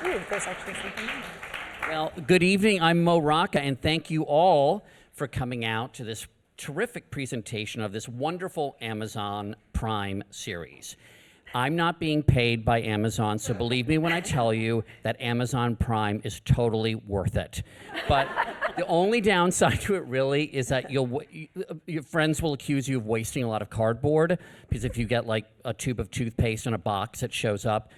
Ooh, there's actually something in there. Well, good evening. I'm Rocca, and thank you all for coming out to this terrific presentation of this wonderful Amazon Prime series. I'm not being paid by Amazon, so believe me when I tell you that Amazon Prime is totally worth it. But the only downside to it really is that your friends will accuse you of wasting a lot of cardboard, because if you get like a tube of toothpaste in a box that shows up,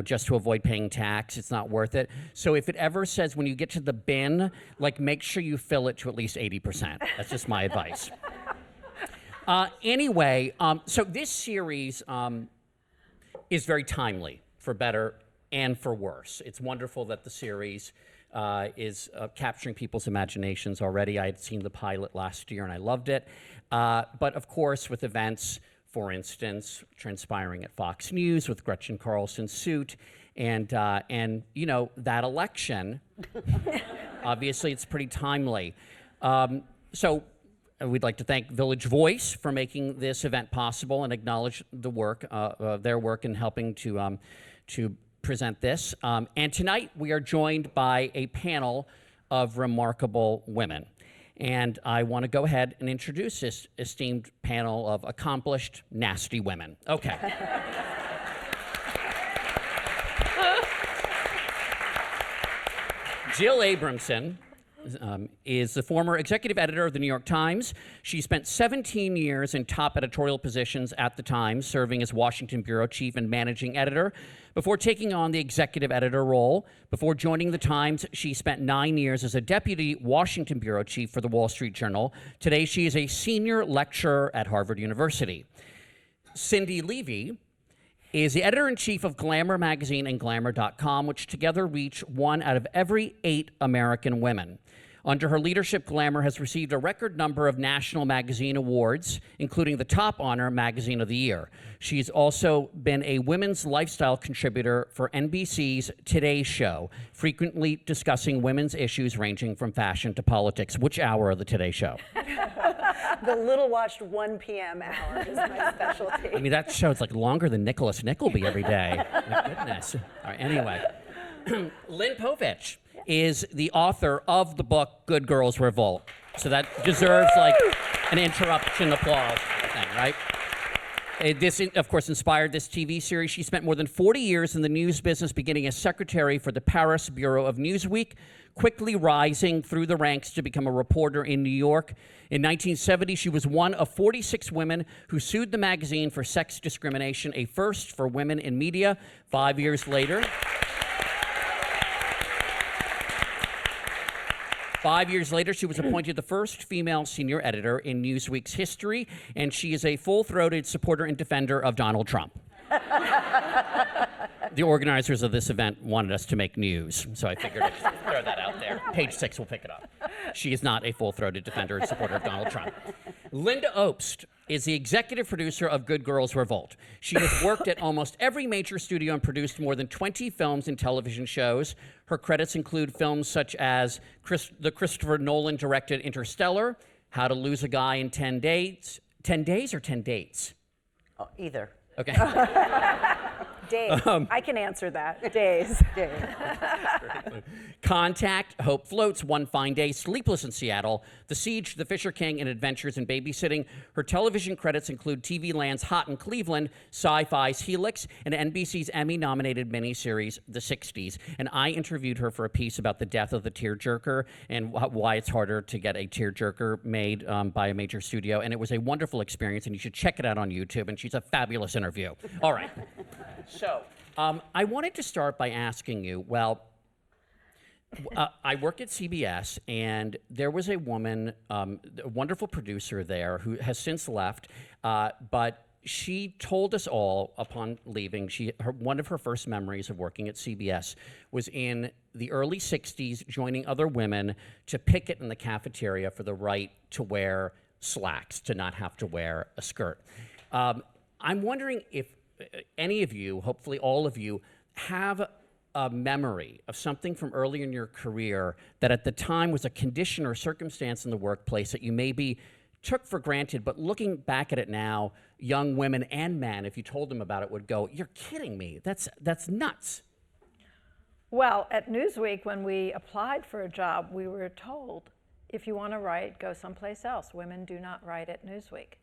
just to avoid paying tax, it's not worth it. So if it ever says when you get to the bin, make sure you fill it to at least 80%. That's just my advice. Anyway, so this series is very timely, for better and for worse. It's wonderful that the series is capturing people's imaginations already. I had seen the pilot last year and I loved it. But of course, with events, for instance, transpiring at Fox News with Gretchen Carlson's suit and that election, obviously it's pretty timely. So we'd like to thank Village Voice for making this event possible and acknowledge the work, their work in helping to present this. And tonight we are joined by a panel of remarkable women. And I want to go ahead and introduce this esteemed panel of accomplished, nasty women. Okay. Jill Abramson is the former executive editor of the New York Times. She spent 17 years in top editorial positions at the Times, serving as Washington bureau chief and managing editor, before taking on the executive editor role. Before joining the Times, she spent 9 years as a deputy Washington bureau chief for the Wall Street Journal. Today, she is a senior lecturer at Harvard University. Cindi Leive is the editor-in-chief of Glamour magazine and Glamour.com, which together reach 1 out of every 8 American women. Under her leadership, Glamour has received a record number of national magazine awards, including the top honor, Magazine of the Year. She's also been a women's lifestyle contributor for NBC's Today Show, frequently discussing women's issues ranging from fashion to politics. Which hour of the Today Show? The little watched 1 p.m. hour is my specialty. I mean, that show's like longer than Nicholas Nickleby every day. My goodness. All right, anyway. Lynn Povich is the author of the book Good Girls Revolt. So that deserves an interruption applause thing, right? This, of course, inspired this TV series. She spent more than 40 years in the news business, beginning as secretary for the Paris bureau of Newsweek, quickly rising through the ranks to become a reporter in New York. In 1970, she was one of 46 women who sued the magazine for sex discrimination, a first for women in media. 5 years later, 5 years later, she was appointed the first female senior editor in Newsweek's history, and she is a full-throated supporter and defender of Donald Trump. The organizers of this event wanted us to make news, so I figured I'd just throw that out there. Page 6 will pick it up. She is not a full-throated defender and supporter of Donald Trump. Lynda Obst is the executive producer of Good Girls Revolt. She has worked at almost every major studio and produced more than 20 films and television shows. Her credits include films such as the Christopher Nolan-directed Interstellar, How to Lose a Guy in 10 Days. 10 Days or 10 Dates? Oh, either. Okay. Days. I can answer that. Days. Contact, Hope Floats, One Fine Day, Sleepless in Seattle, The Siege, The Fisher King, and Adventures in Babysitting. Her television credits include TV Land's Hot in Cleveland, Sci-Fi's Helix, and NBC's Emmy-nominated miniseries, The 60s. And I interviewed her for a piece about the death of the tearjerker and why it's harder to get a tearjerker made by a major studio. And it was a wonderful experience, and you should check it out on YouTube. And she's a fabulous interview. All right. So, I wanted to start by asking you, I work at CBS, and there was a woman, a wonderful producer there who has since left, but she told us all upon leaving, one of her first memories of working at CBS was in the early 60s, joining other women to picket in the cafeteria for the right to wear slacks, to not have to wear a skirt. I'm wondering if any of you, hopefully all of you, have a memory of something from early in your career that at the time was a condition or circumstance in the workplace that you maybe took for granted, but looking back at it now, young women and men, if you told them about it, would go, "You're kidding me. That's nuts." Well, at Newsweek, when we applied for a job, we were told, if you want to write, go someplace else. Women do not write at Newsweek.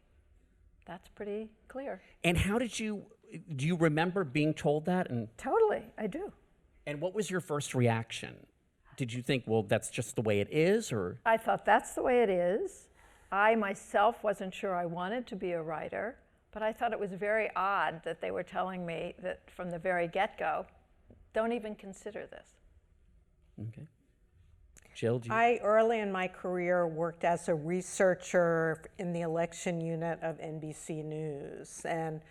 That's pretty clear. And how do you remember being told that? Totally, I do. And what was your first reaction? Did you think, well, that's just the way it is, or? I thought that's the way it is. I myself wasn't sure I wanted to be a writer, but I thought it was very odd that they were telling me that from the very get-go, don't even consider this. Okay. Jill, do you? I, early in my career, worked as a researcher in the election unit of NBC News. And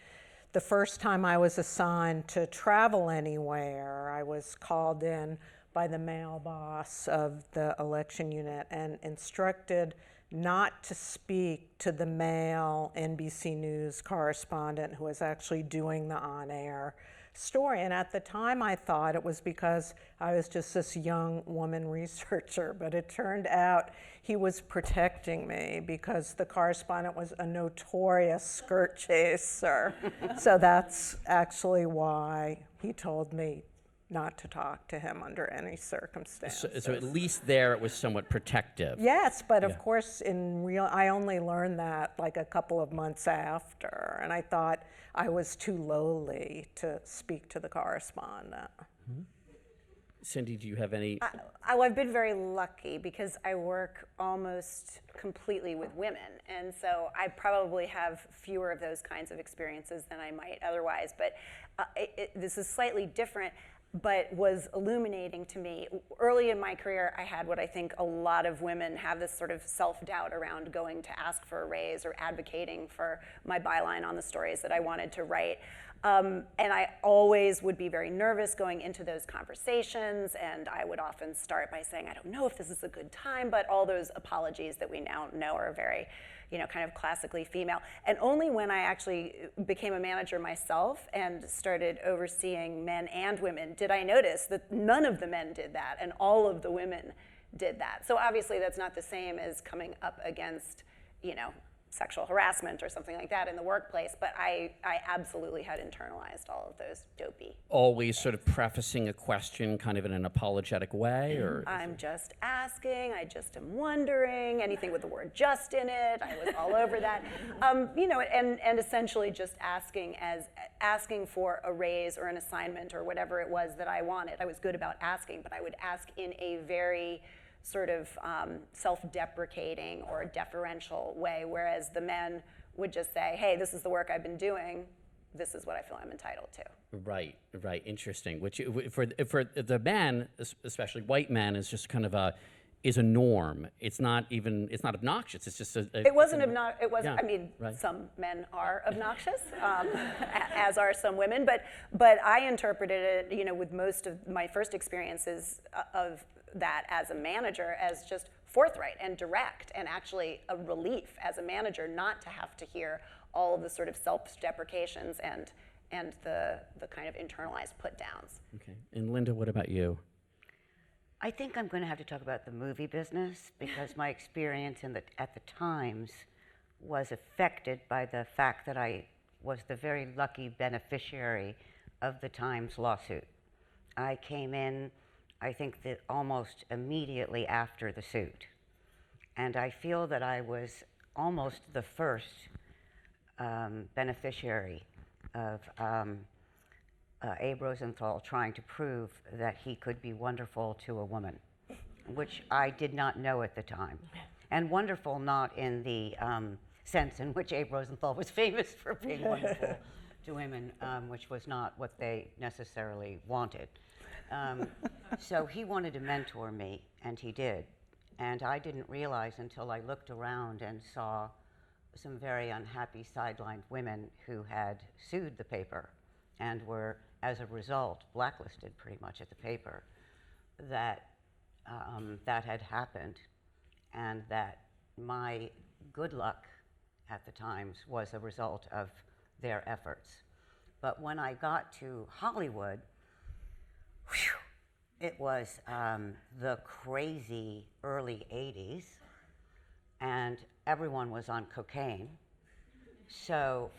the first time I was assigned to travel anywhere, I was called in by the male boss of the election unit and instructed not to speak to the male NBC News correspondent who was actually doing the on-air story. And at the time I thought it was because I was just this young woman researcher, but it turned out he was protecting me because the correspondent was a notorious skirt chaser. So that's actually why he told me not to talk to him under any circumstances. So at least there it was somewhat protective. Yes, but of course I only learned that like a couple of months after, and I thought I was too lowly to speak to the correspondent. Mm-hmm. Cindi, do you have any? I've been very lucky because I work almost completely with women, and so I probably have fewer of those kinds of experiences than I might otherwise, but this is slightly different, but was illuminating to me. Early in my career, I had what I think a lot of women have, this sort of self-doubt around going to ask for a raise or advocating for my byline on the stories that I wanted to write. And I always would be very nervous going into those conversations, and I would often start by saying, I don't know if this is a good time, but all those apologies that we now know are very, kind of classically female. And only when I actually became a manager myself and started overseeing men and women did I notice that none of the men did that and all of the women did that. So obviously that's not the same as coming up against, sexual harassment or something like that in the workplace, but I absolutely had internalized all of those dopey. Always sort of prefacing a question kind of in an apologetic way, or? I'm just asking, I just am wondering, anything with the word just in it, I was all over that. And essentially just asking for a raise or an assignment or whatever it was that I wanted. I was good about asking, but I would ask in a very sort of self-deprecating or deferential way, whereas the men would just say, hey, this is the work I've been doing, this is what I feel I'm entitled to. Right, interesting. Which for the men, especially white men, is just kind of is a norm. It's not obnoxious. It's just it wasn't obnoxious. It wasn't. Yeah, I mean, right. Some men are obnoxious, as are some women. But I interpreted it, with most of my first experiences of that as a manager as just forthright and direct, and actually a relief as a manager not to have to hear all of the sort of self-deprecations and the kind of internalized put-downs. Okay. And Lynda, what about you? I think I'm going to have to talk about the movie business because my experience at the Times was affected by the fact that I was the very lucky beneficiary of the Times lawsuit. I came in, I think, that almost immediately after the suit. And I feel that I was almost the first beneficiary of Abe Rosenthal trying to prove that he could be wonderful to a woman, which I did not know at the time. And wonderful not in the sense in which Abe Rosenthal was famous for being wonderful to women, which was not what they necessarily wanted. So he wanted to mentor me, and he did. And I didn't realize until I looked around and saw some very unhappy sidelined women who had sued the paper and were, as a result, blacklisted pretty much at the paper, that that had happened, and that my good luck at the Times was a result of their efforts. But when I got to Hollywood, it was the crazy early 80s, and everyone was on cocaine. So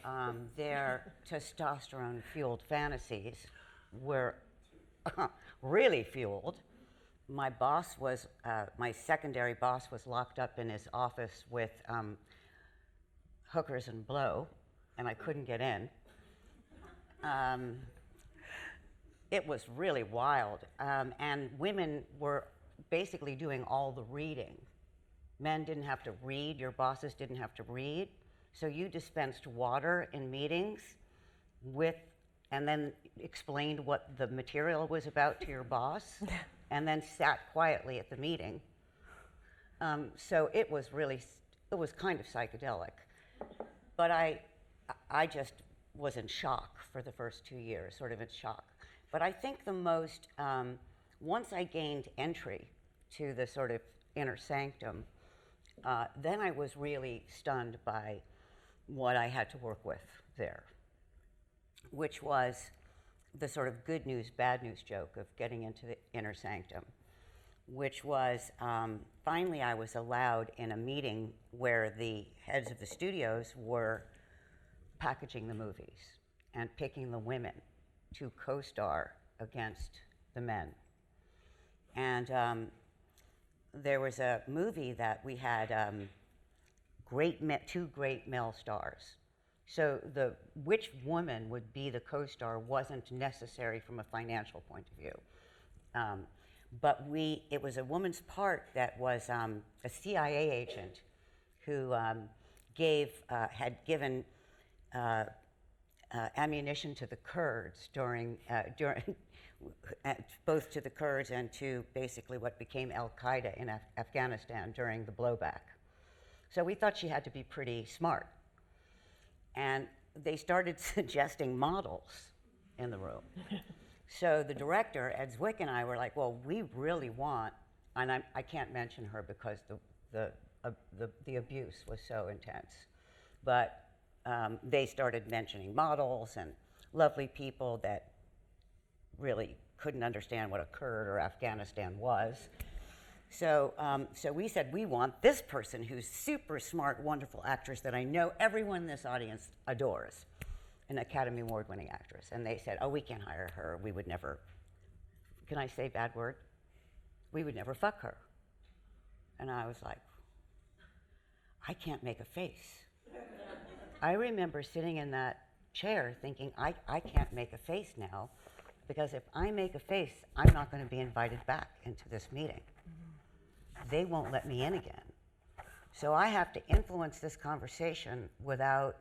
their testosterone-fueled fantasies were really fueled. My boss was, my secondary boss was locked up in his office with hookers and blow, and I couldn't get in. It was really wild, and women were basically doing all the reading. Men didn't have to read, your bosses didn't have to read, so you dispensed water in meetings and then explained what the material was about to your boss, and then sat quietly at the meeting. So it was kind of psychedelic. But I just was in shock for the first 2 years, sort of in shock. But I think the most, once I gained entry to the sort of inner sanctum, then I was really stunned by what I had to work with there, which was the sort of good news, bad news joke of getting into the inner sanctum, which was finally I was allowed in a meeting where the heads of the studios were packaging the movies and picking the women to co-star against the men. And there was a movie that we had two great male stars. So which woman would be the co-star wasn't necessary from a financial point of view. But it was a woman's part that was a CIA agent who had given ammunition to the Kurds during both to the Kurds and to basically what became Al-Qaeda in Afghanistan during the blowback. So we thought she had to be pretty smart. And they started suggesting models in the room. So the director, Ed Zwick, and I were like, well, we really want, and I can't mention her because the abuse was so intense, but they started mentioning models and lovely people that really couldn't understand what a Kurd or Afghanistan was. So we said, we want this person who's super smart, wonderful actress that I know everyone in this audience adores, an Academy Award-winning actress. And they said, oh, we can't hire her. We would never, can I say a bad word? We would never fuck her. And I was like, I can't make a face. I remember sitting in that chair thinking, I can't make a face now, because if I make a face, I'm not going to be invited back into this meeting. They won't let me in again. So I have to influence this conversation without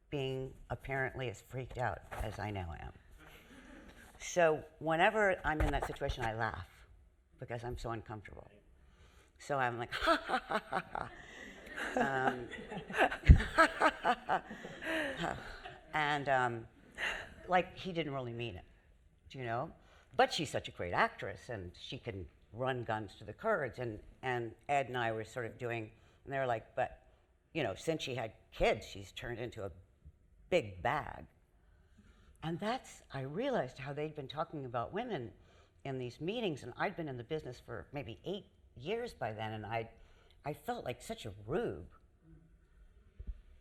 being apparently as freaked out as I now am. So whenever I'm in that situation, I laugh because I'm so uncomfortable. So I'm like, ha ha ha ha ha. And like he didn't really mean it, you know? But she's such a great actress and she can run guns to the Kurds. And Ed and I were sort of doing, and they were like, but, you know, since she had kids, she's turned into a big bag. And I realized how they'd been talking about women in these meetings, and I'd been in the business for maybe 8 years by then, and I felt like such a rube.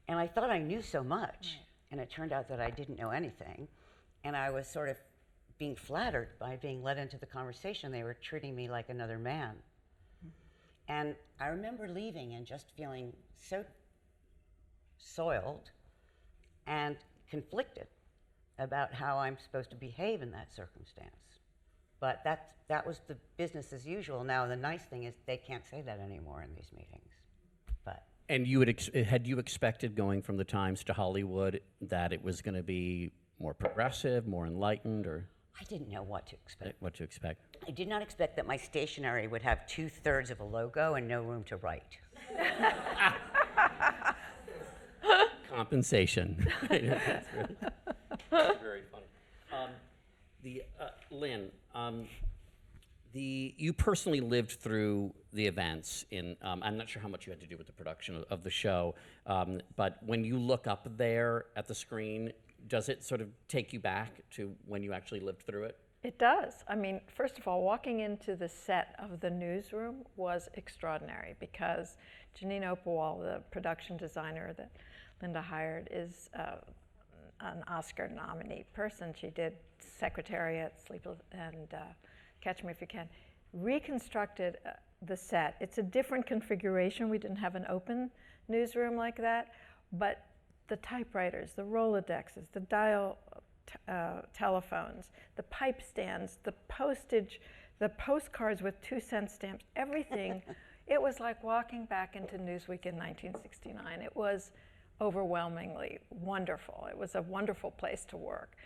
And I thought I knew so much, and it turned out that I didn't know anything. And I was sort of being flattered by being let into the conversation. They were treating me like another man. And I remember leaving and just feeling so soiled and conflicted about how I'm supposed to behave in that circumstance. But that was the business as usual. Now, the nice thing is they can't say that anymore in these meetings. But And had you expected going from the Times to Hollywood that it was going to be more progressive, more enlightened, or? I didn't know what to expect. What to expect? I did not expect that my stationery would have 2/3 of a logo and no room to write. Compensation. That's very funny. Lynn, you personally lived through the events in, I'm not sure how much you had to do with the production of the show, but when you look up there at the screen, does it sort of take you back to when you actually lived through it? It does. I mean, first of all, walking into the set of the newsroom was extraordinary because Janine Opalwall, the production designer that Lynda hired, is an Oscar nominee person. She did Secretariat, and Catch Me If You Can. Reconstructed the set. It's a different configuration. We didn't have an open newsroom like that, but the typewriters, the Rolodexes, the dial telephones, the pipe stands, the postage, the postcards with 2-cent stamps, everything. It was like walking back into Newsweek in 1969. It was overwhelmingly wonderful. It was a wonderful place to work.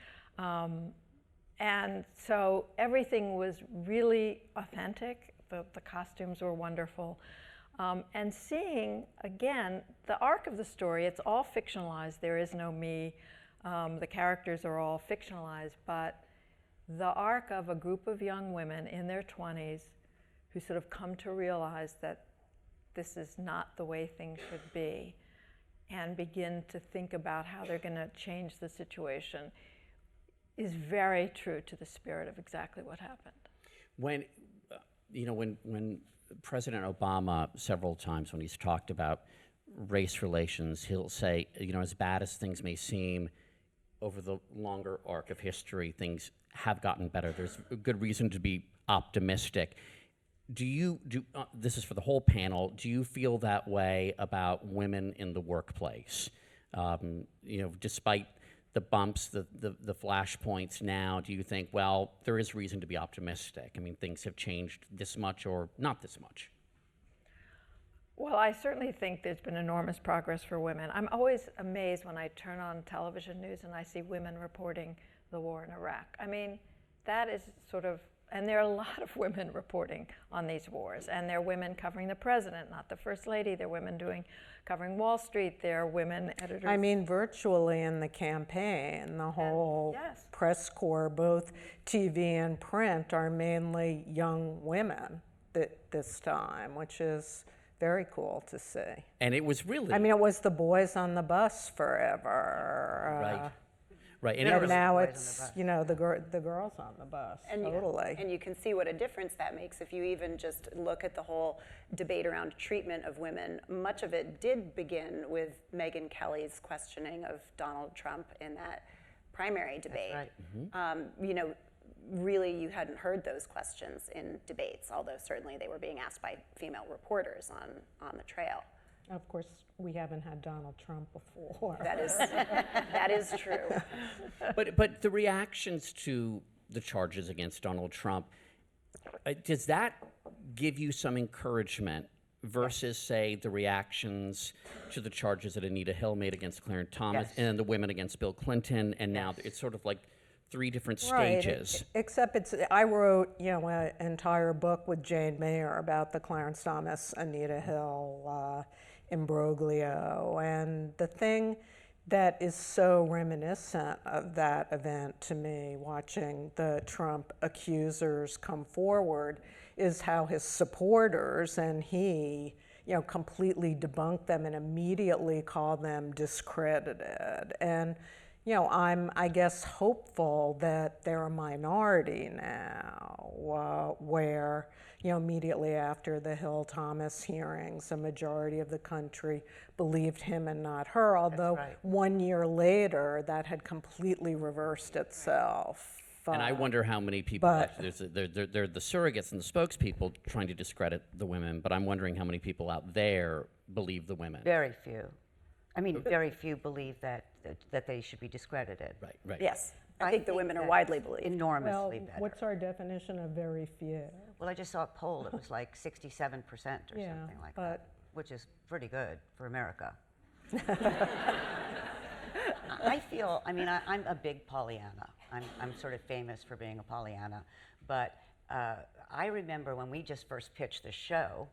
And so everything was really authentic. The costumes were wonderful. And seeing, again, the arc of the story, it's all fictionalized. There is no me. The characters are all fictionalized. But the arc of a group of young women in their 20s who sort of come to realize that this is not the way things should be and begin to think about how they're going to change the situation is very true to the spirit of exactly what happened. When when President Obama, several times when he's talked about race relations, he'll say, as bad as things may seem, over the longer arc of history, things have gotten better. There's a good reason to be optimistic. This is for the whole panel, do you feel that way about women in the workplace? Despite the bumps, the flashpoints now, do you think, well, there is reason to be optimistic? I mean, things have changed this much or not this much? Well, I certainly think there's been enormous progress for women. I'm always amazed when I turn on television news and I see women reporting the war in Iraq. I mean, that is sort of, and there are a lot of women reporting on these wars, and there are women covering the president, not the first lady. There are women covering Wall Street. There are women editors. I mean, virtually in the campaign, the whole press corps, both TV and print, are mainly young women this time, which is very cool to see. And it was really... I mean, it was the boys on the bus forever. Right. Right. And now it's, the girls on the bus, totally. And you can see what a difference that makes if you even just look at the whole debate around treatment of women. Much of it did begin with Megyn Kelly's questioning of Donald Trump in that primary debate. That's right. Really, you hadn't heard those questions in debates, although certainly they were being asked by female reporters on the trail. Of course, we haven't had Donald Trump before. That is true. But the reactions to the charges against Donald Trump, does that give you some encouragement versus, say, the reactions to the charges that Anita Hill made against Clarence Thomas and the women against Bill Clinton, and now it's sort of like 3 different stages. Right. Except I wrote, an entire book with Jane Mayer about the Clarence Thomas, Anita Hill imbroglio, and the thing that is so reminiscent of that event to me, watching the Trump accusers come forward, is how his supporters and he, completely debunked them and immediately called them discredited. And I'm, I guess, hopeful that they're a minority now, where, immediately after the Hill-Thomas hearings, a majority of the country believed him and not her, although 1 year later, that had completely reversed itself. And I wonder how many people, they're the surrogates and the spokespeople trying to discredit the women, but I'm wondering how many people out there believe the women. Very few. I mean, very few believe that they should be discredited. Right. Yes. I think the women are widely believed. Enormously better. What's our definition of very few? Well, I just saw a poll. It was like 67% or something like that, which is pretty good for America. I feel, I'm a big Pollyanna. I'm sort of famous for being a Pollyanna. But I remember when we just first pitched the show,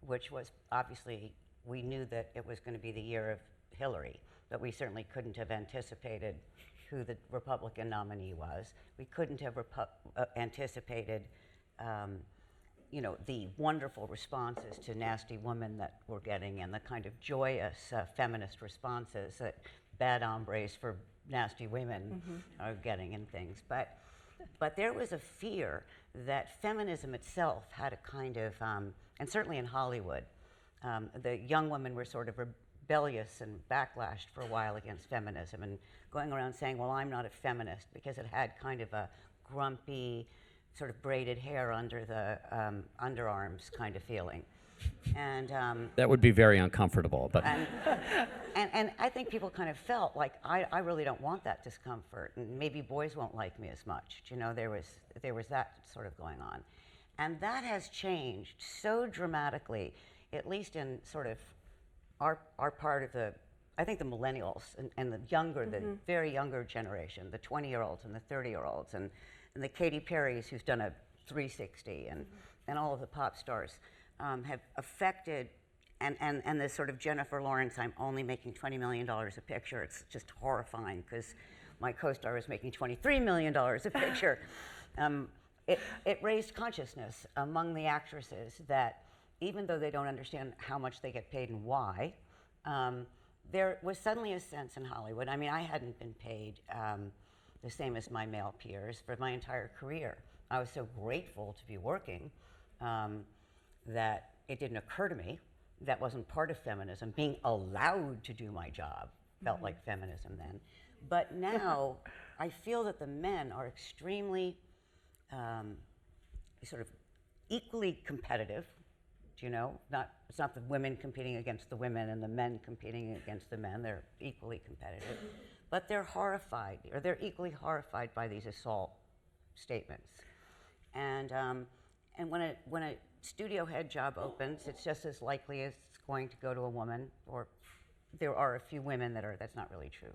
which was obviously, we knew that it was going to be the year of Hillary, but we certainly couldn't have anticipated who the Republican nominee was. We couldn't have anticipated, the wonderful responses to Nasty Woman that we're getting, and the kind of joyous feminist responses that bad hombres for nasty women are getting and things. But there was a fear that feminism itself had a kind of, and certainly in Hollywood, the young women were sort of rebellious and backlashed for a while against feminism and going around saying, well, I'm not a feminist, because it had kind of a grumpy, sort of braided hair under the underarms kind of feeling. And That would be very uncomfortable, but and I think people kind of felt like, I really don't want that discomfort, and maybe boys won't like me as much. You know, there was that sort of going on. And that has changed so dramatically, at least in sort of our part of the, I think the millennials and the younger, the very younger generation, the 20-year-olds and the 30-year-olds, and the Katy Perrys who's done a 360, and all of the pop stars have affected, and this sort of Jennifer Lawrence, I'm only making $20 million a picture. It's just horrifying because my co-star was making $23 million a picture. It raised consciousness among the actresses that even though they don't understand how much they get paid and why, there was suddenly a sense in Hollywood. I mean, I hadn't been paid the same as my male peers for my entire career. I was so grateful to be working that it didn't occur to me. That wasn't part of feminism. Being allowed to do my job felt like feminism then. But now I feel that the men are extremely sort of equally competitive. You know, it's not the women competing against the women and the men competing against the men. They're equally competitive, but they're horrified, or they're equally horrified by these assault statements. And when a studio head job opens, it's just as likely as it's going to go to a woman, or there are a few women that's not really true.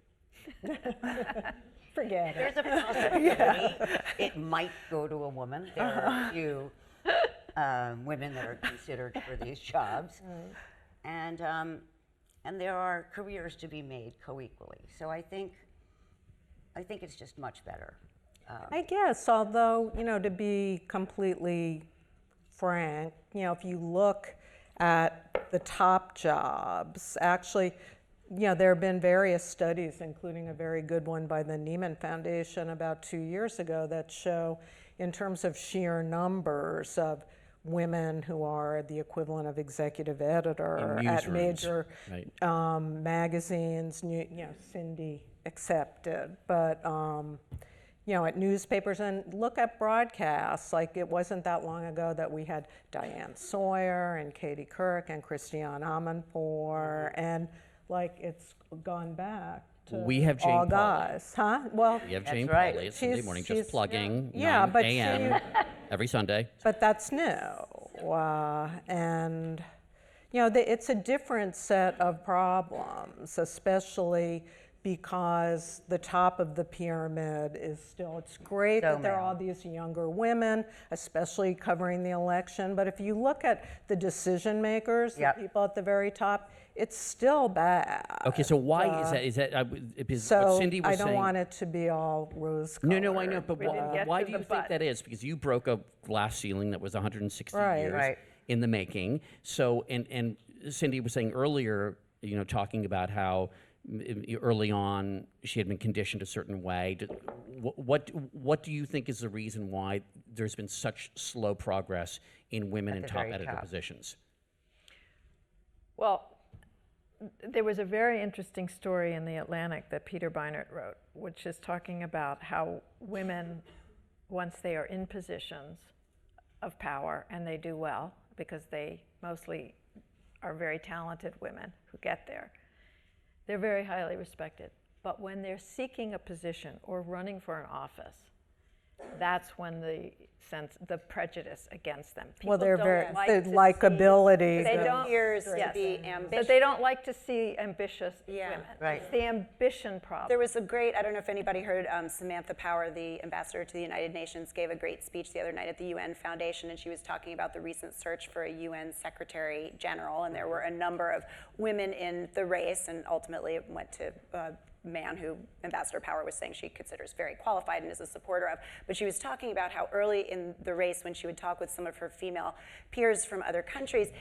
Forget it. There's a possibility it might go to a woman. There are a few women that are considered for these jobs, and there are careers to be made co-equally. So I think it's just much better. I guess, although, you know, to be completely frank, you know, if you look at the top jobs, actually, you know, there have been various studies, including a very good one by the Neiman Foundation about 2 years ago, that show, in terms of sheer numbers of women who are the equivalent of executive editor at major magazines, you know, Cindi accepted, but you know, at newspapers, and look at broadcasts. Like, it wasn't that long ago that we had Diane Sawyer and Katie Couric and Christiane Amanpour, and like, it's gone back to we have Jane all Pauley. Guys, huh? Well, we have Jane right. Pauley Sunday morning, just plugging 9 but a.m. every Sunday. But that's new, and you know, it's a different set of problems, especially because the top of the pyramid is still, it's great that there are all these younger women, especially covering the election, but if you look at the decision makers, the people at the very top, it's still bad. Okay, so why is that? Because so what Cindi was I don't saying, want it to be all rose-colored. No, I know, but why do you think but. that is? Because you broke a glass ceiling that was 160 Right. years in the making. So, and Cindi was saying earlier, you know, talking about how early on she had been conditioned a certain way. What do you think is the reason why there's been such slow progress in women in top editor positions? Well, there was a very interesting story in The Atlantic that Peter Beinart wrote, which is talking about how women, once they are in positions of power, and they do well, because they mostly are very talented women who get there, they're very highly respected. But when they're seeking a position or running for an office, that's when the prejudice against them. Well, they're very, don't like the to likability. They It don't- appears to Yes. be ambitious. But they don't like to see ambitious Yeah. women. Right. It's the ambition problem. There was a great, I don't know if anybody heard, Samantha Power, the ambassador to the United Nations, gave a great speech the other night at the UN Foundation, and she was talking about the recent search for a UN Secretary General, and there were a number of women in the race, and ultimately it went to a man who Ambassador Power was saying she considers very qualified and is a supporter of. But she was talking about how early in the race, when she would talk with some of her female peers from other countries,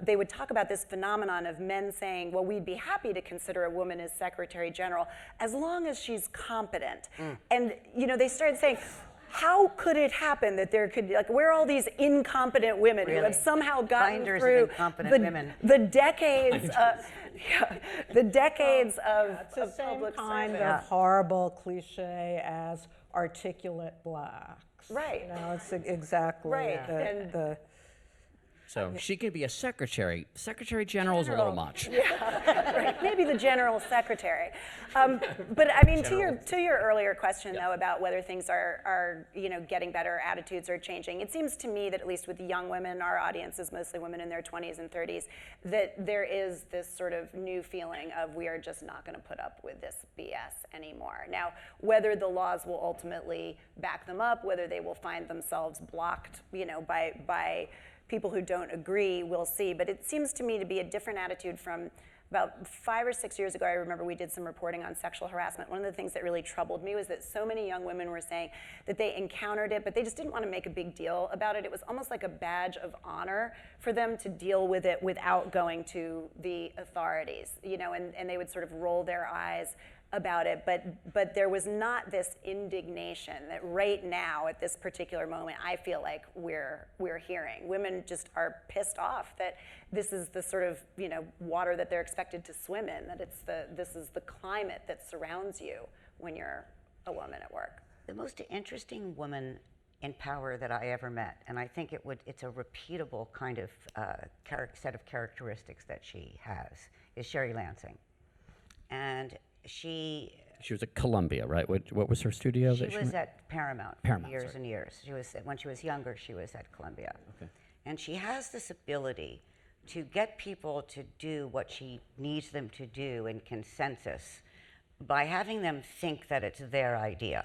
they would talk about this phenomenon of men saying, well, we'd be happy to consider a woman as Secretary General as long as she's competent. And you know, they started saying, how could it happen that there could, like, where are all these incompetent women who have somehow gotten Binders of through incompetent women. the decades Yeah. The decades It's the of same public kind service. of horrible cliche as articulate blacks. Right. You know, it's exactly Right. the So she could be a secretary. Secretary General is a little much. Right, maybe the general secretary. But I mean, to your earlier question though about whether things are getting better, attitudes are changing. It seems to me that at least with young women, our audience is mostly women in their 20s and 30s, that there is this sort of new feeling of we are just not going to put up with this BS anymore. Now, whether the laws will ultimately back them up, whether they will find themselves blocked, by people who don't agree, we'll see. But it seems to me to be a different attitude from about 5 or 6 years ago. I remember we did some reporting on sexual harassment. One of the things that really troubled me was that so many young women were saying that they encountered it, but they just didn't want to make a big deal about it. It was almost like a badge of honor for them to deal with it without going to the authorities, and they would sort of roll their eyes about it, but there was not this indignation that right now at this particular moment I feel like we're hearing. Women just are pissed off that this is the sort of water that they're expected to swim in, that this is the climate that surrounds you when you're a woman at work. The most interesting woman in power that I ever met, and I think it's a repeatable kind of set of characteristics that she has, is Sherry Lansing. And she was at Columbia, right? What was her studio? She was at Paramount for years sorry. and years. When she was younger, she was at Columbia. Okay. And she has this ability to get people to do what she needs them to do in consensus by having them think that it's their idea.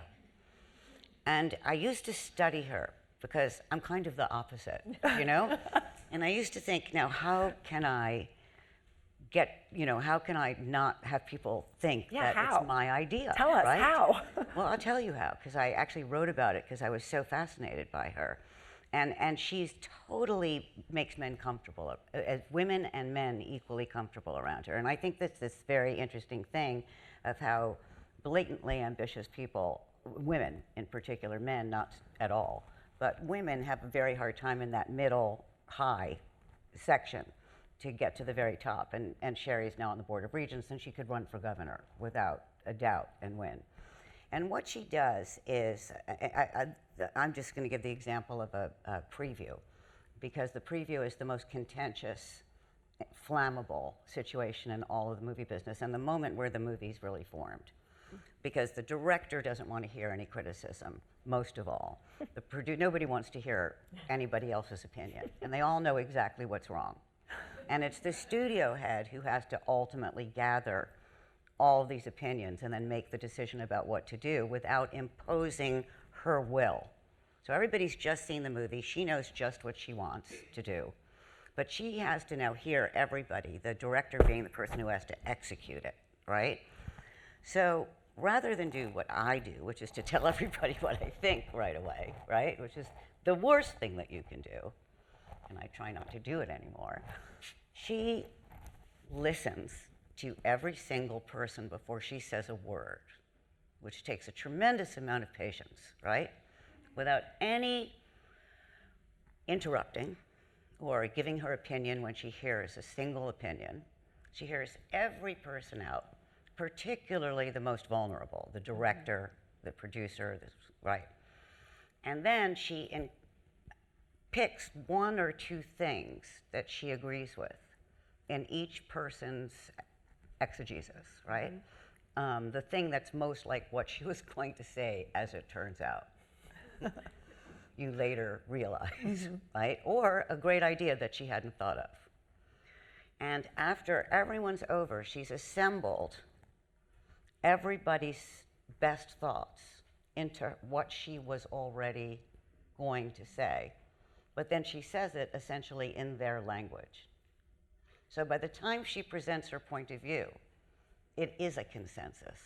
And I used to study her because I'm kind of the opposite, And I used to think, now how can I not have people think that how? it's my idea? Tell us, right? how? Well, I'll tell you how, because I actually wrote about it because I was so fascinated by her. And she's totally makes men comfortable, as women and men equally comfortable around her. And I think that's this very interesting thing of how blatantly ambitious people, women in particular, men not at all, but women have a very hard time in that middle high section to get to the very top. And Sherry's now on the Board of Regents, and she could run for governor without a doubt and win. And what she does is, I'm just going to give the example of a preview, because the preview is the most contentious, flammable situation in all of the movie business, and the moment where the movie's really formed. Because the director doesn't want to hear any criticism, most of all. Nobody wants to hear anybody else's opinion, and they all know exactly what's wrong. And it's the studio head who has to ultimately gather all of these opinions and then make the decision about what to do without imposing her will. So everybody's just seen the movie. She knows just what she wants to do. But she has to now hear everybody, the director being the person who has to execute it, right? So rather than do what I do, which is to tell everybody what I think right away, right? Which is the worst thing that you can do, and I try not to do it anymore. She listens to every single person before she says a word, which takes a tremendous amount of patience, right? Without any interrupting or giving her opinion when she hears a single opinion. She hears every person out, particularly the most vulnerable, the director, the producer, right? And then she picks one or two things that she agrees with in each person's exegesis, right? The thing that's most like what she was going to say, as it turns out. You later realize, right? Or a great idea that she hadn't thought of. And after everyone's over, she's assembled everybody's best thoughts into what she was already going to say. But then she says it essentially in their language. So by the time she presents her point of view, it is a consensus.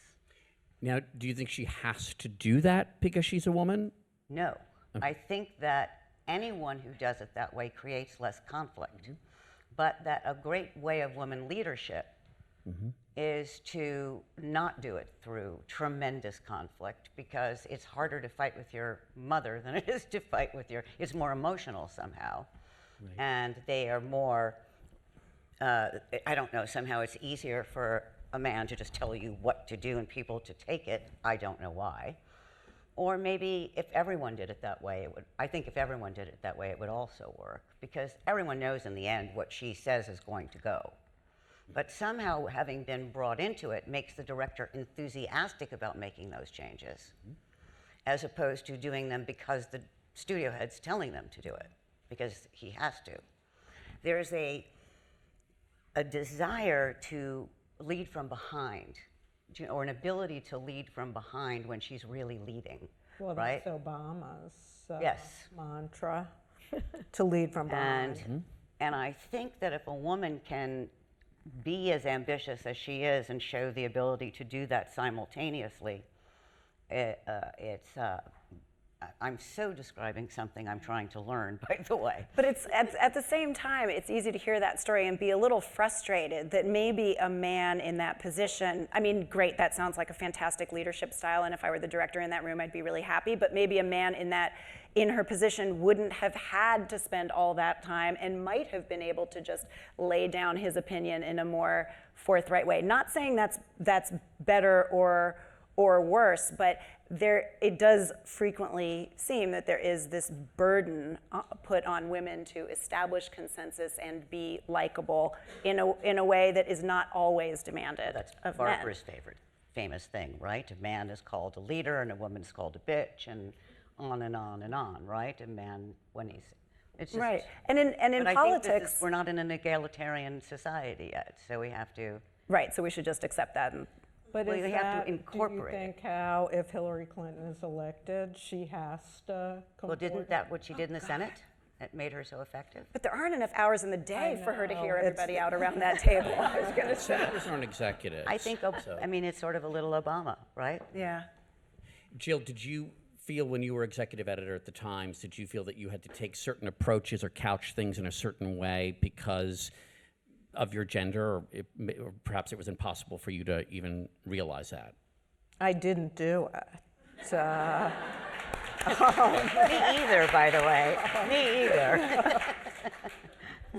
Now, do you think she has to do that because she's a woman? No. Okay. I think that anyone who does it that way creates less conflict. But that a great way of women leadership is to not do it through tremendous conflict, because it's harder to fight with your mother than it is to fight with it's more emotional somehow. Right. And they are more I don't know, somehow it's easier for a man to just tell you what to do and people to take it. I don't know why. Or maybe if everyone did it that way, I think if everyone did it that way, it would also work, because everyone knows in the end what she says is going to go. But somehow having been brought into it makes the director enthusiastic about making those changes, as opposed to doing them because the studio head's telling them to do it, because he has to. There's a desire to lead from behind, or an ability to lead from behind when she's really leading, Well, right? that's Obama's Yes. mantra, to lead from behind. And I think that if a woman can be as ambitious as she is and show the ability to do that simultaneously, I'm so describing something I'm trying to learn, by the way. But it's at the same time, it's easy to hear that story and be a little frustrated that maybe a man in that position, I mean, great, that sounds like a fantastic leadership style, and if I were the director in that room, I'd be really happy, but maybe a man in her position wouldn't have had to spend all that time and might have been able to just lay down his opinion in a more forthright way. Not saying that's better or worse, but it does frequently seem that there is this burden put on women to establish consensus and be likable in a way that is not always demanded That's of Barbara's favorite famous thing, right? A man is called a leader and a woman is called a bitch, and on and on and on, right? A man, when he's, it's just, right. And in but I politics, think we're not in an egalitarian society yet, so we have to. right. So we should just accept that. And But Well, is you have to that, incorporate do you think how, if Hillary Clinton is elected, she has to comport? Well, didn't that what she did in the Senate? It made her so effective. but there aren't enough hours in the day for her to know, hear it's- everybody out around that table. I was gonna say. Senators aren't executives. I think. I mean, it's sort of a little Obama, right? Yeah. Jill, did you feel when you were executive editor at the Times, did you feel that you had to take certain approaches or couch things in a certain way because of your gender, or perhaps it was impossible for you to even realize that? I didn't do it. Me either, by the way. Me either.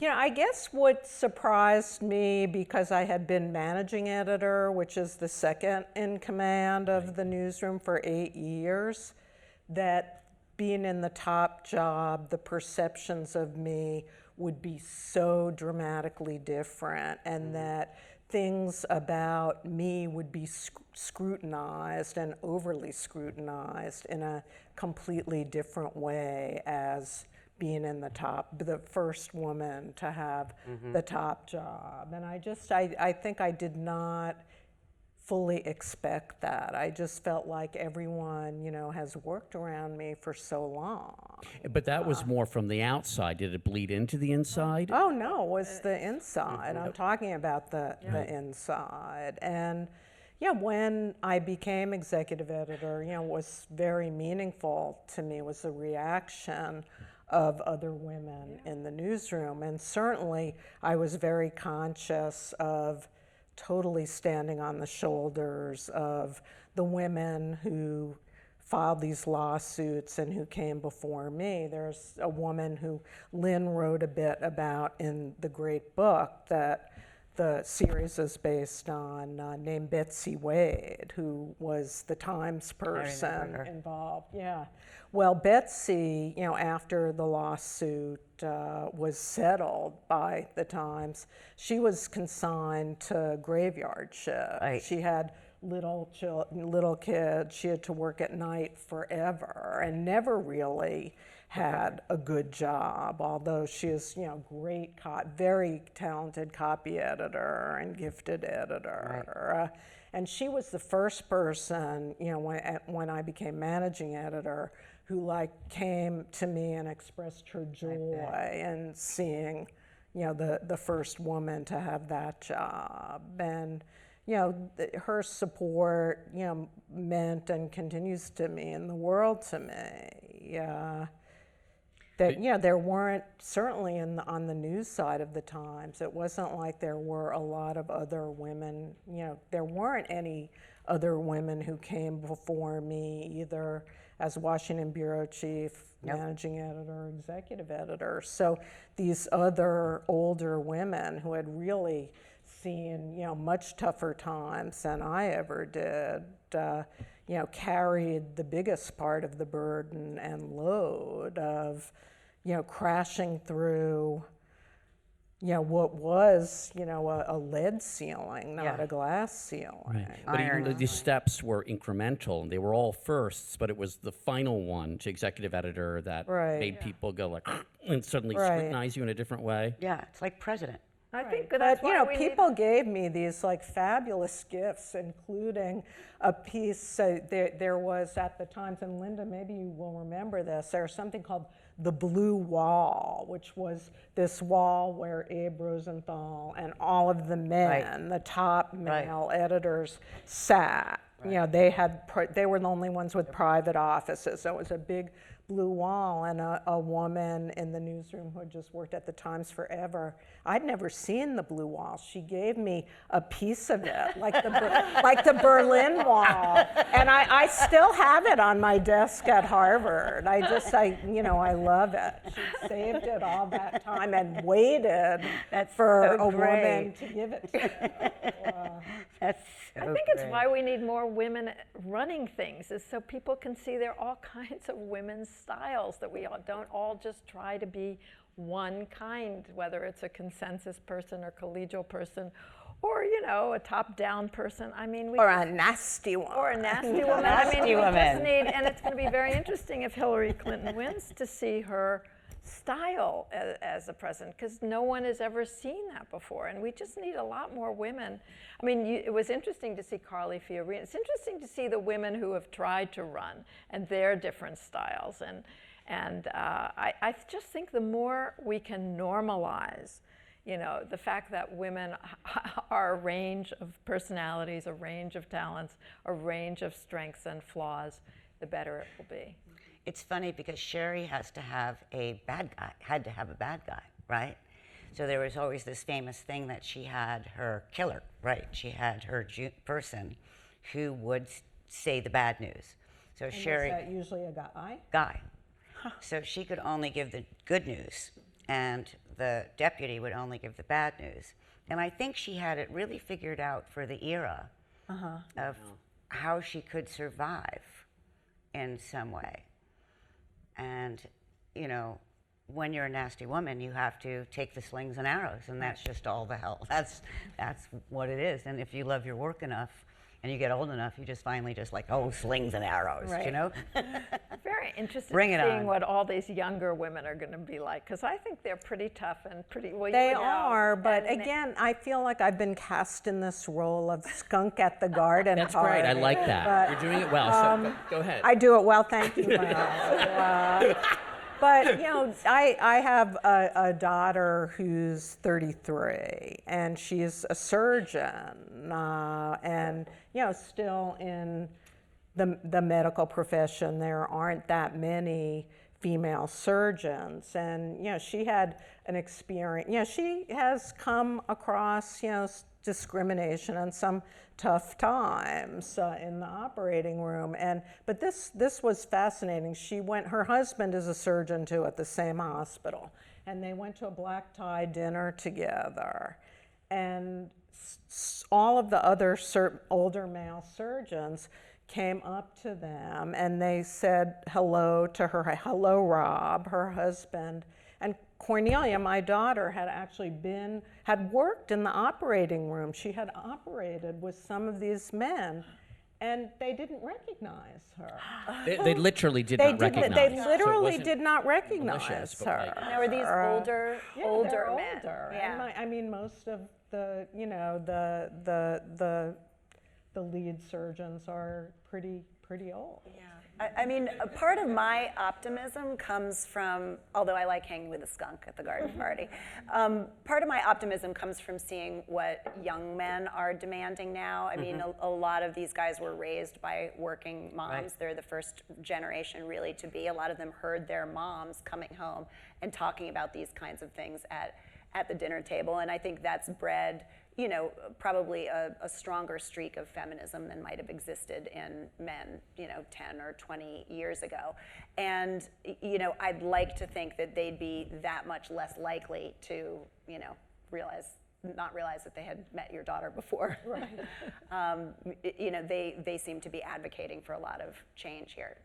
You know, I guess what surprised me, because I had been managing editor, which is the second in command of the newsroom for 8 years, that being in the top job, the perceptions of me would be so dramatically different, and that things about me would be scrutinized and overly scrutinized in a completely different way as being in the top, the first woman to have the top job. And I think I did not fully expect that. I just felt like everyone, has worked around me for so long. But that was more from the outside. Did it bleed into the inside? Oh, no, it was the inside. I'm talking about the inside. And yeah, when I became executive editor, what was very meaningful to me was the reaction of other women in the newsroom. And certainly I was very conscious of totally standing on the shoulders of the women who filed these lawsuits and who came before me. There's a woman who Lynn wrote a bit about in the great book that the series is based on, named Betsy Wade, who was the Times person involved. Yeah. Well, Betsy, after the lawsuit was settled by the Times, she was consigned to graveyard shift. Right. She had little kids. She had to work at night forever and never really had a good job, although she is, great, very talented copy editor and gifted editor. Right. And she was the first person, when I became managing editor, who came to me and expressed her joy in seeing, the first woman to have that job. And her support, meant and continues to mean the world to me. That there weren't, certainly on the news side of the Times, it wasn't like there were a lot of other women. There weren't any other women who came before me, either as Washington bureau chief, managing editor, executive editor. So these other older women who had really seen, much tougher times than I ever did, carried the biggest part of the burden and load of, crashing through, what was, a lead ceiling, not a glass ceiling. Right. But even though these steps were incremental, and they were all firsts, but it was the final one to executive editor that made people go like, and suddenly scrutinize you in a different way. Yeah, it's like president. I think But that's why we people gave me these like fabulous gifts, including a piece. So there was at the Times, and Lynda, maybe you will remember this. There was something called the Blue Wall, which was this wall where Abe Rosenthal and all of the men, the top male editors, sat. They were the only ones with private offices. So it was a big blue wall, and a woman in the newsroom who had just worked at the Times forever. I'd never seen the blue wall. She gave me a piece of it, like the Berlin Wall, and I still have it on my desk at Harvard. I love it. She saved it all that time and waited for a woman to give it to me. That's so I think it's why we need more women running things, is so people can see there are all kinds of women's styles, that we don't all just try to be one kind, whether it's a consensus person or collegial person, or a top-down person. I mean, or a nasty one. Or a nasty woman. I mean, we just need, and it's going to be very interesting if Hillary Clinton wins to see her style as a president, because no one has ever seen that before, and we just need a lot more women. I mean, it was interesting to see Carly Fiorina. It's interesting to see the women who have tried to run and their different styles, and I just think the more we can normalize, the fact that women are a range of personalities, a range of talents, a range of strengths and flaws, the better it will be. It's funny because Sherry had to have a bad guy, right? So there was always this famous thing that she had her killer, right? She had her person who would say the bad news. So And Sherry, is that usually a guy? Guy. So she could only give the good news, and the deputy would only give the bad news. And I think she had it really figured out for the era of how she could survive in some way. And, when you're a nasty woman, you have to take the slings and arrows, and that's just all the hell. That's what it is. And if you love your work enough and you get old enough, you just finally slings and arrows, Very interested Bring in it seeing on. what all these younger women are going to be like, because I think they're pretty tough and pretty, well, They are, but again, I feel like I've been cast in this role of skunk at the garden That's party. great. I like that. But, You're doing it well. So go ahead. I do it well, thank you, Mel. But, I have a daughter who's 33, and she's a surgeon, and, still in the medical profession. There aren't that many female surgeons, and, she had an experience, she has come across, discrimination and some tough times in the operating room. But this was fascinating. Her husband is a surgeon too at the same hospital, and they went to a black tie dinner together. And all of the other older male surgeons came up to them and they said hello to her. Hello, Rob, her husband. And Cornelia, my daughter, had worked in the operating room. She had operated with some of these men, and they didn't recognize her. They literally did not recognize. They So it literally wasn't did not recognize malicious, but her. like- Now, are these older Yeah, older they're men? older. Yeah. And most of the the lead surgeons are pretty old. Yeah. I mean, a part of my optimism comes from, although I like hanging with a skunk at the garden party, part of my optimism comes from seeing what young men are demanding now. I mean, a lot of these guys were raised by working moms. Right. They're the first generation really to be. A lot of them heard their moms coming home and talking about these kinds of things at at the dinner table, and I think that's bred, probably a stronger streak of feminism than might have existed in men, 10 or 20 years ago. And, I'd like to think that they'd be that much less likely to, not realize that they had met your daughter before. Right. They seem to be advocating for a lot of change here.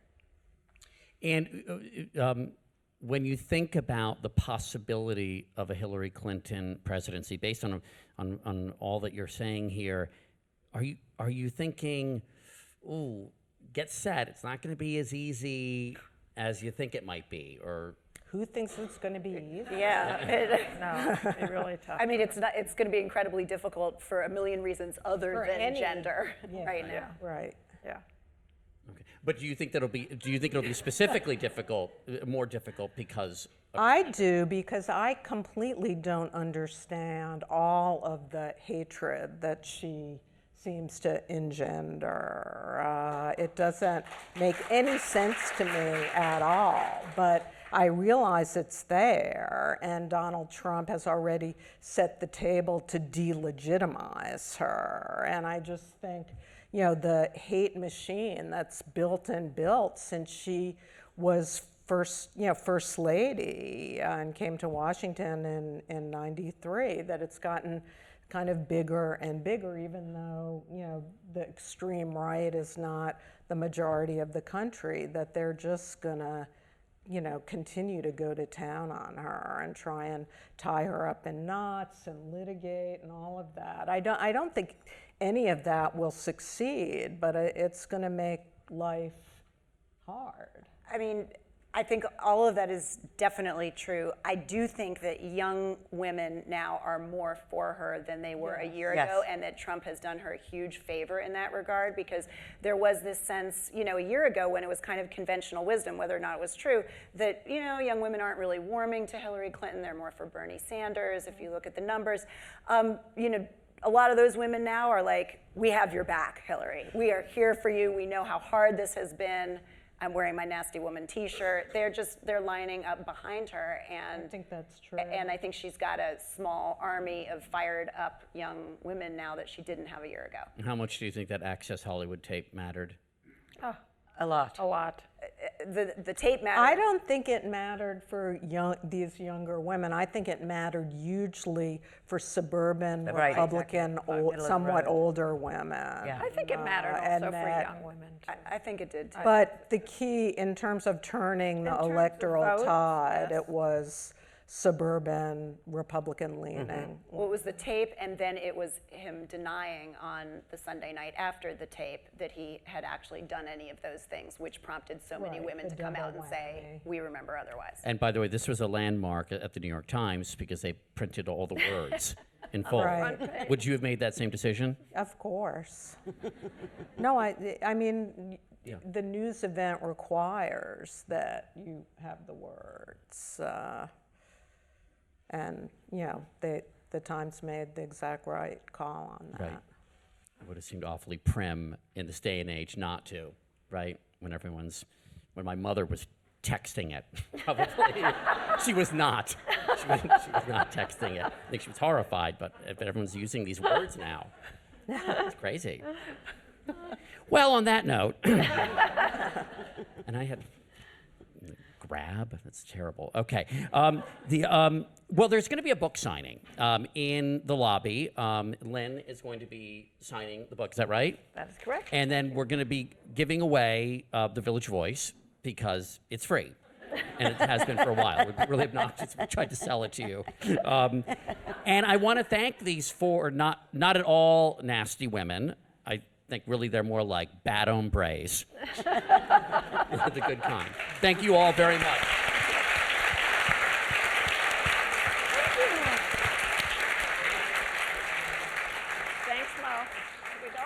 And when you think about the possibility of a Hillary Clinton presidency, based on all that you're saying here, are you thinking, ooh, get set, it's not going to be as easy as you think it might be, or? Who thinks it's going to be easy? Yeah. No, it's really tough. I mean, it's going to be incredibly difficult for a million reasons other than gender right now. Yeah. Right. Yeah. Okay. But do you think it'll be specifically difficult, more difficult because? I do, because I completely don't understand all of the hatred that she seems to engender. It doesn't make any sense to me at all, but I realize it's there, and Donald Trump has already set the table to delegitimize her. And I just think, the hate machine that's built since she was first lady and came to Washington in '93, that it's gotten kind of bigger and bigger, even though, the extreme right is not the majority of the country, that they're just gonna, continue to go to town on her and try and tie her up in knots and litigate and all of that. I don't think any of that will succeed, but it's gonna make life hard. I mean, I think all of that is definitely true. I do think that young women now are more for her than they were a year ago, and that Trump has done her a huge favor in that regard, because there was this sense, a year ago when it was kind of conventional wisdom, whether or not it was true, that, young women aren't really warming to Hillary Clinton, they're more for Bernie Sanders, if you look at the numbers. A lot of those women now are like, we have your back, Hillary. We are here for you. We know how hard this has been. I'm wearing my Nasty Woman t-shirt. They're lining up behind her, and I think that's true. And I think she's got a small army of fired up young women now that she didn't have a year ago. How much do you think that Access Hollywood tape mattered? A lot. A lot. The tape mattered. I don't think it mattered for these younger women. I think it mattered hugely for suburban Republican, somewhat older women. Yeah. I think it mattered also for young women, too. I think it did too. But the key in terms of turning the electoral votes, tide, it was suburban Republican leaning. Well, it was the tape, and then it was him denying on the Sunday night after the tape that he had actually done any of those things, which prompted so many women to come out and say, we remember otherwise. And by the way, this was a landmark at the New York Times because they printed all the words in full. Right. Would you have made that same decision? Of course. No, I mean, the news event requires that you have the words. And, the Times made the exact right call on that. Right. It would have seemed awfully prim in this day and age not to, right? When my mother was texting it, probably. She was not. She was not texting it. I think she was horrified, but everyone's using these words now. It's crazy. Well, on that note, and I had grab. That's terrible. Okay. Well, there's going to be a book signing in the lobby. Lynn is going to be signing the book. Is that right? That is correct. And then we're going to be giving away the Village Voice because it's free. And it has been for a while. We've been really obnoxious. We tried to sell it to you. And I want to thank these four not at all nasty women. I think really they're more like bad hombres. The good kind. Thank you all very much. Thanks, Mo. Here we go.